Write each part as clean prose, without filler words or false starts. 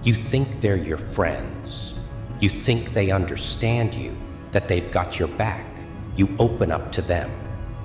You think they're your friends. You think they understand you, that they've got your back. You open up to them.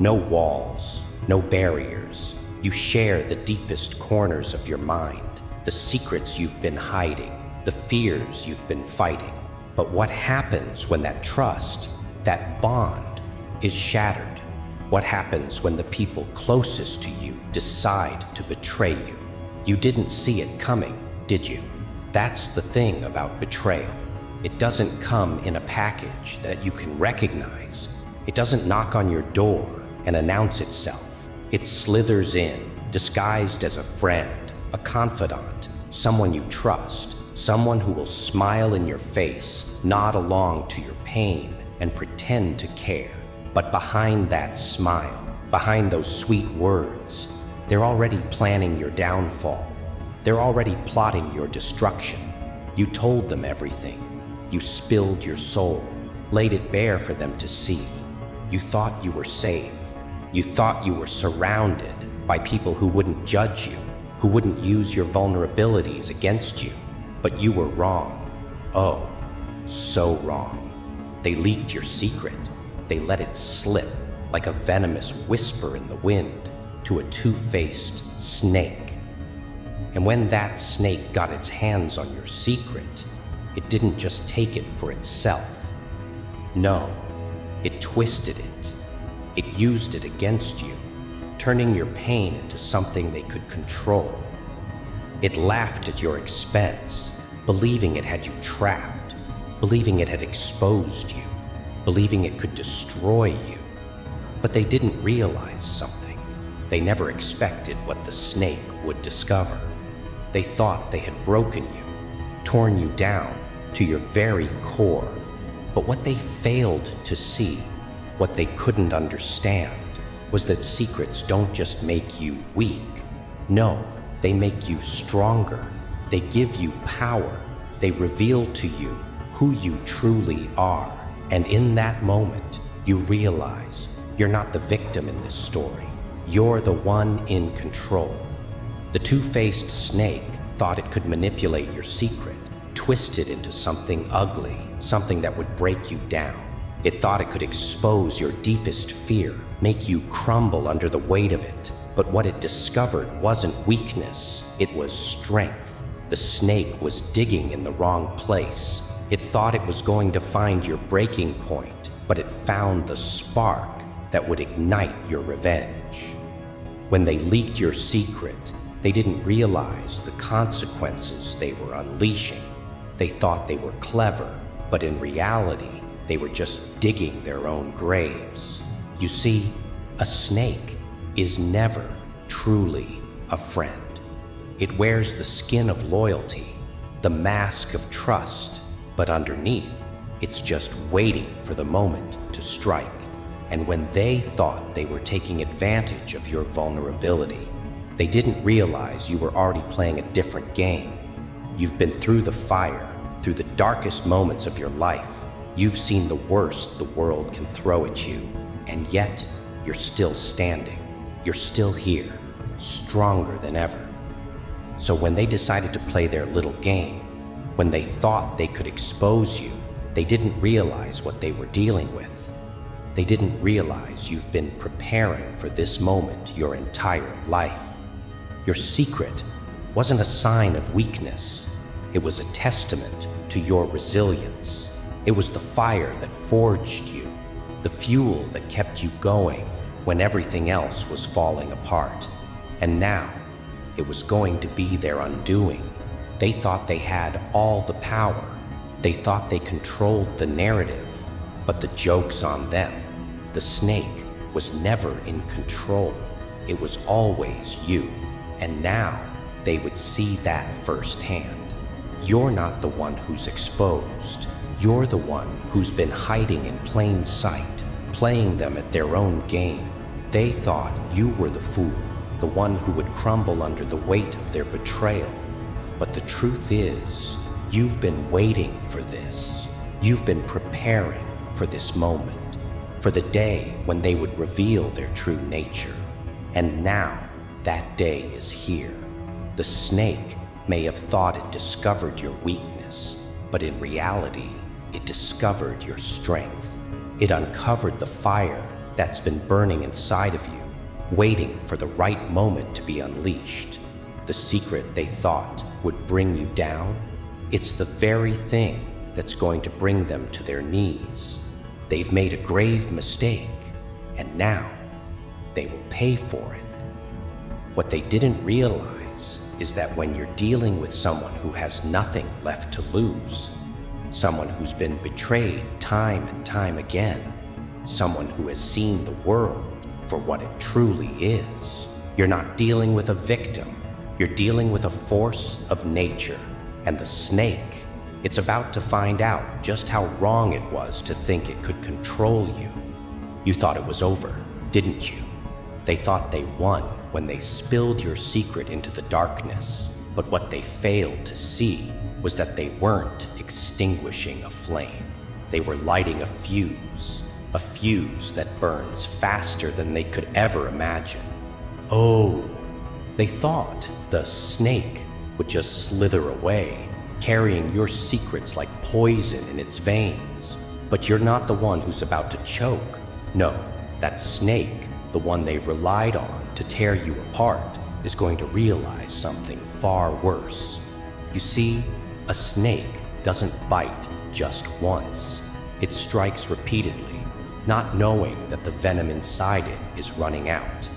No walls, no barriers. You share the deepest corners of your mind, the secrets you've been hiding, the fears you've been fighting. But what happens when that trust, that bond, is shattered? What happens when the people closest to you decide to betray you? You didn't see it coming, did you? That's the thing about betrayal. It doesn't come in a package that you can recognize. It doesn't knock on your door and announce itself. It slithers in, disguised as a friend, a confidant, someone you trust, someone who will smile in your face, nod along to your pain, and pretend to care. But behind that smile, behind those sweet words, they're already planning your downfall. They're already plotting your destruction. You told them everything. You spilled your soul, laid it bare for them to see. You thought you were safe. You thought you were surrounded by people who wouldn't judge you, who wouldn't use your vulnerabilities against you. But you were wrong. Oh, so wrong. They leaked your secret. They let it slip like a venomous whisper in the wind to a two-faced snake. And when that snake got its hands on your secret, it didn't just take it for itself. No, it twisted it. It used it against you, turning your pain into something they could control. It laughed at your expense, believing it had you trapped, believing it had exposed you, believing it could destroy you. But they didn't realize something. They never expected what the snake would discover. They thought they had broken you, torn you down to your very core. But what they failed to see, what they couldn't understand, was that secrets don't just make you weak. No, they make you stronger. They give you power. They reveal to you who you truly are. And in that moment, you realize you're not the victim in this story. You're the one in control. The two-faced snake thought it could manipulate your secret, twist it into something ugly, something that would break you down. It thought it could expose your deepest fear, make you crumble under the weight of it. But what it discovered wasn't weakness, it was strength. The snake was digging in the wrong place. It thought it was going to find your breaking point, but it found the spark that would ignite your revenge. When they leaked your secret, they didn't realize the consequences they were unleashing. They thought they were clever, but in reality, they were just digging their own graves. You see, a snake is never truly a friend. It wears the skin of loyalty, the mask of trust, but underneath, it's just waiting for the moment to strike. And when they thought they were taking advantage of your vulnerability, they didn't realize you were already playing a different game. You've been through the fire, through the darkest moments of your life. You've seen the worst the world can throw at you, and yet you're still standing. You're still here, stronger than ever. So when they decided to play their little game, when they thought they could expose you, they didn't realize what they were dealing with. They didn't realize you've been preparing for this moment your entire life. Your secret wasn't a sign of weakness. It was a testament to your resilience. It was the fire that forged you, the fuel that kept you going when everything else was falling apart. And now, it was going to be their undoing. They thought they had all the power. They thought they controlled the narrative, but the joke's on them. The snake was never in control. It was always you. And now they would see that firsthand. You're not the one who's exposed. You're the one who's been hiding in plain sight, playing them at their own game. They thought you were the fool, the one who would crumble under the weight of their betrayal. But the truth is, you've been waiting for this. You've been preparing for this moment, for the day when they would reveal their true nature. And now, that day is here. The snake may have thought it discovered your weakness, but in reality, it discovered your strength. It uncovered the fire that's been burning inside of you, waiting for the right moment to be unleashed. The secret they thought would bring you down, it's the very thing that's going to bring them to their knees. They've made a grave mistake, and now they will pay for it. What they didn't realize is that when you're dealing with someone who has nothing left to lose, someone who's been betrayed time and time again, someone who has seen the world for what it truly is, you're not dealing with a victim. You're dealing with a force of nature, and the snake, it's about to find out just how wrong it was to think it could control you. You thought it was over, didn't you? They thought they won when they spilled your secret into the darkness, but what they failed to see was that they weren't extinguishing a flame. They were lighting a fuse that burns faster than they could ever imagine. Oh, they thought the snake would just slither away, carrying your secrets like poison in its veins. But you're not the one who's about to choke. No, that snake, the one they relied on to tear you apart, is going to realize something far worse. You see, a snake doesn't bite just once. It strikes repeatedly, not knowing that the venom inside it is running out.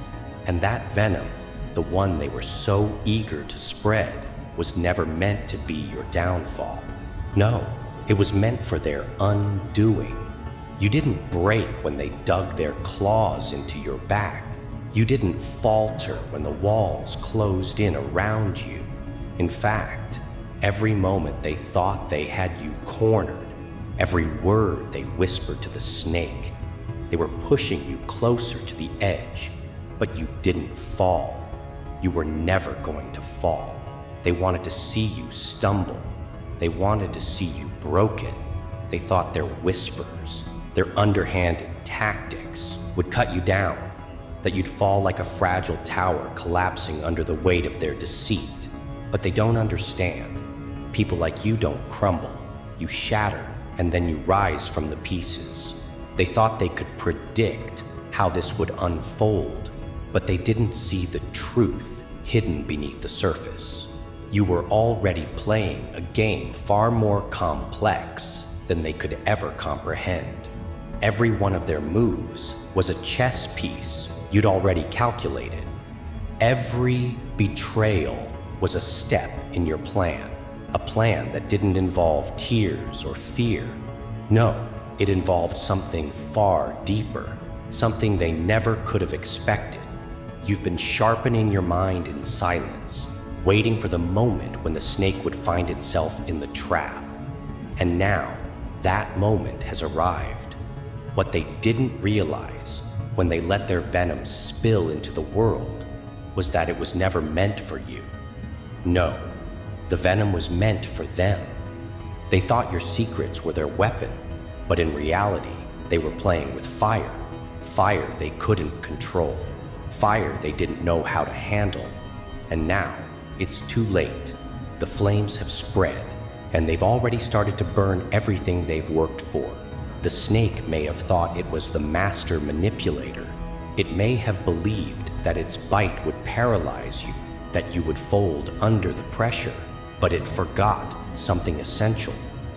And that venom, the one they were so eager to spread, was never meant to be your downfall. No, it was meant for their undoing. You didn't break when they dug their claws into your back. You didn't falter when the walls closed in around you. In fact, every moment they thought they had you cornered, every word they whispered to the snake, they were pushing you closer to the edge, but you didn't fall. You were never going to fall. They wanted to see you stumble. They wanted to see you broken. They thought their whispers, their underhanded tactics would cut you down, that you'd fall like a fragile tower collapsing under the weight of their deceit. But they don't understand. People like you don't crumble. You shatter, and then you rise from the pieces. They thought they could predict how this would unfold, but they didn't see the truth hidden beneath the surface. You were already playing a game far more complex than they could ever comprehend. Every one of their moves was a chess piece you'd already calculated. Every betrayal was a step in your plan, a plan that didn't involve tears or fear. No, it involved something far deeper, something they never could have expected. You've been sharpening your mind in silence, waiting for the moment when the snake would find itself in the trap. And now, that moment has arrived. What they didn't realize when they let their venom spill into the world was that it was never meant for you. No, the venom was meant for them. They thought your secrets were their weapon, but in reality, they were playing with fire. Fire they couldn't control. Fire they didn't know how to handle. And now, it's too late. The flames have spread, and they've already started to burn everything they've worked for. The snake may have thought it was the master manipulator. It may have believed that its bite would paralyze you, that you would fold under the pressure, but it forgot something essential.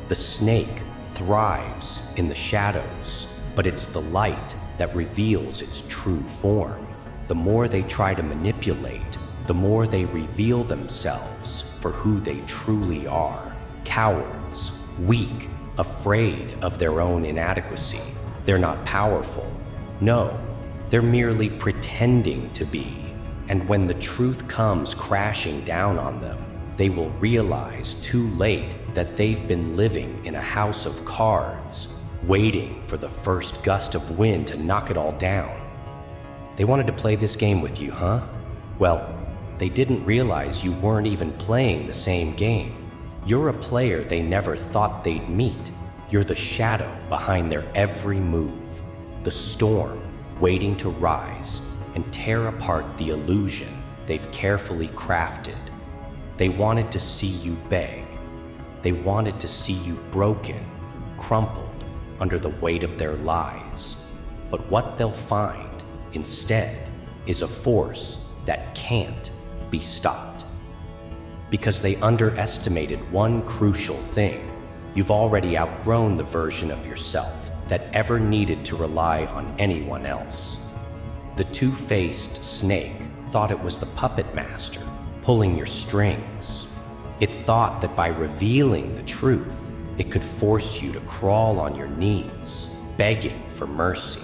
The snake thrives in the shadows, but it's the light that reveals its true form. The more they try to manipulate, the more they reveal themselves for who they truly are. Cowards, weak, afraid of their own inadequacy. They're not powerful. No, they're merely pretending to be. And when the truth comes crashing down on them, they will realize too late that they've been living in a house of cards, waiting for the first gust of wind to knock it all down. They wanted to play this game with you, huh? Well, they didn't realize you weren't even playing the same game. You're a player they never thought they'd meet. You're the shadow behind their every move, the storm waiting to rise and tear apart the illusion they've carefully crafted. They wanted to see you beg. They wanted to see you broken, crumpled under the weight of their lies. But what they'll find instead is a force that can't be stopped. Because they underestimated one crucial thing. You've already outgrown the version of yourself that ever needed to rely on anyone else. The two-faced snake thought it was the puppet master pulling your strings. It thought that by revealing the truth, it could force you to crawl on your knees, begging for mercy.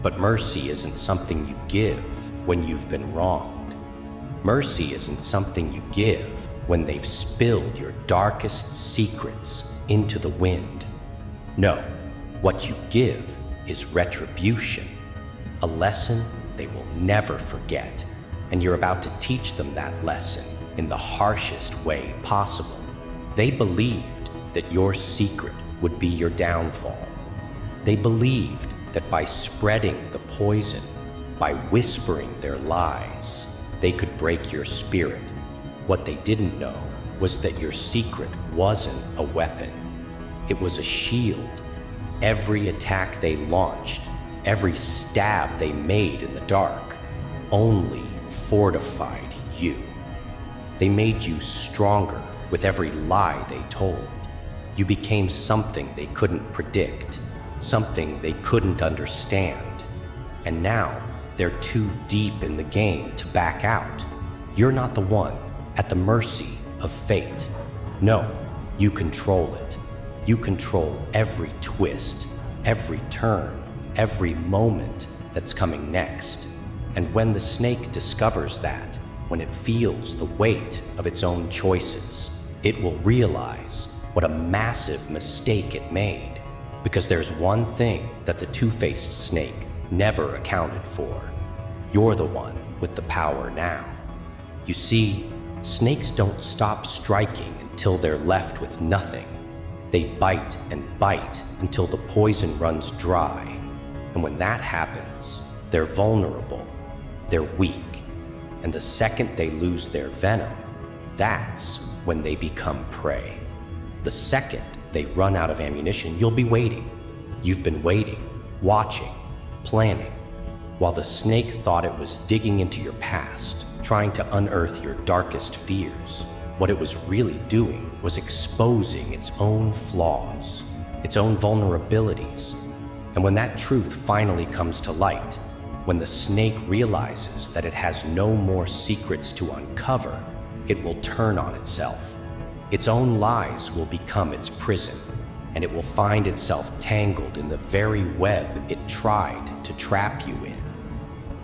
But mercy isn't something you give when you've been wronged. Mercy isn't something you give when they've spilled your darkest secrets into the wind. No, what you give is retribution, a lesson they will never forget, and you're about to teach them that lesson in the harshest way possible. They believed that your secret would be your downfall. They believed that by spreading the poison, by whispering their lies, they could break your spirit. What they didn't know was that your secret wasn't a weapon. It was a shield. Every attack they launched, every stab they made in the dark, only fortified you. They made you stronger with every lie they told. You became something they couldn't predict, something they couldn't understand. And now they're too deep in the game to back out. You're not the one at the mercy of fate. No, you control it. You control every twist, every turn, every moment that's coming next. And when the snake discovers that, when it feels the weight of its own choices, it will realize what a massive mistake it made. Because there's one thing that the two-faced snake never accounted for. You're the one with the power now. You see, snakes don't stop striking until they're left with nothing. They bite and bite until the poison runs dry. And when that happens, they're vulnerable, they're weak. And the second they lose their venom, that's when they become prey. The second they run out of ammunition, you'll be waiting. You've been waiting, watching, planning, while the snake thought it was digging into your past, trying to unearth your darkest fears. What it was really doing was exposing its own flaws, its own vulnerabilities. And when that truth finally comes to light, when the snake realizes that it has no more secrets to uncover, it will turn on itself. Its own lies will become its prison, and it will find itself tangled in the very web it tried to trap you in.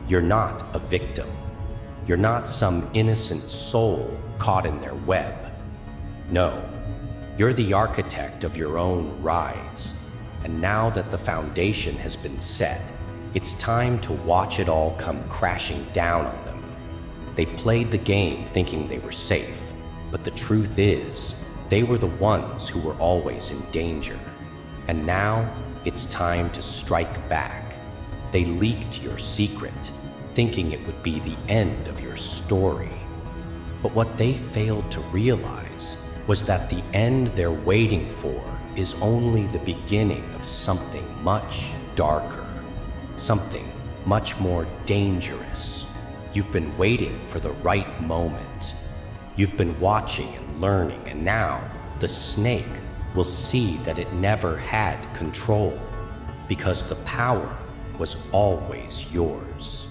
You're not a victim. You're not some innocent soul caught in their web. No, you're the architect of your own rise. And now that the foundation has been set, it's time to watch it all come crashing down on them. They played the game thinking they were safe, but the truth is, they were the ones who were always in danger. And now, it's time to strike back. They leaked your secret, thinking it would be the end of your story. But what they failed to realize was that the end they're waiting for is only the beginning of something much darker, something much more dangerous. You've been waiting for the right moment. You've been watching and learning, and now the snake will see that it never had control, because the power was always yours.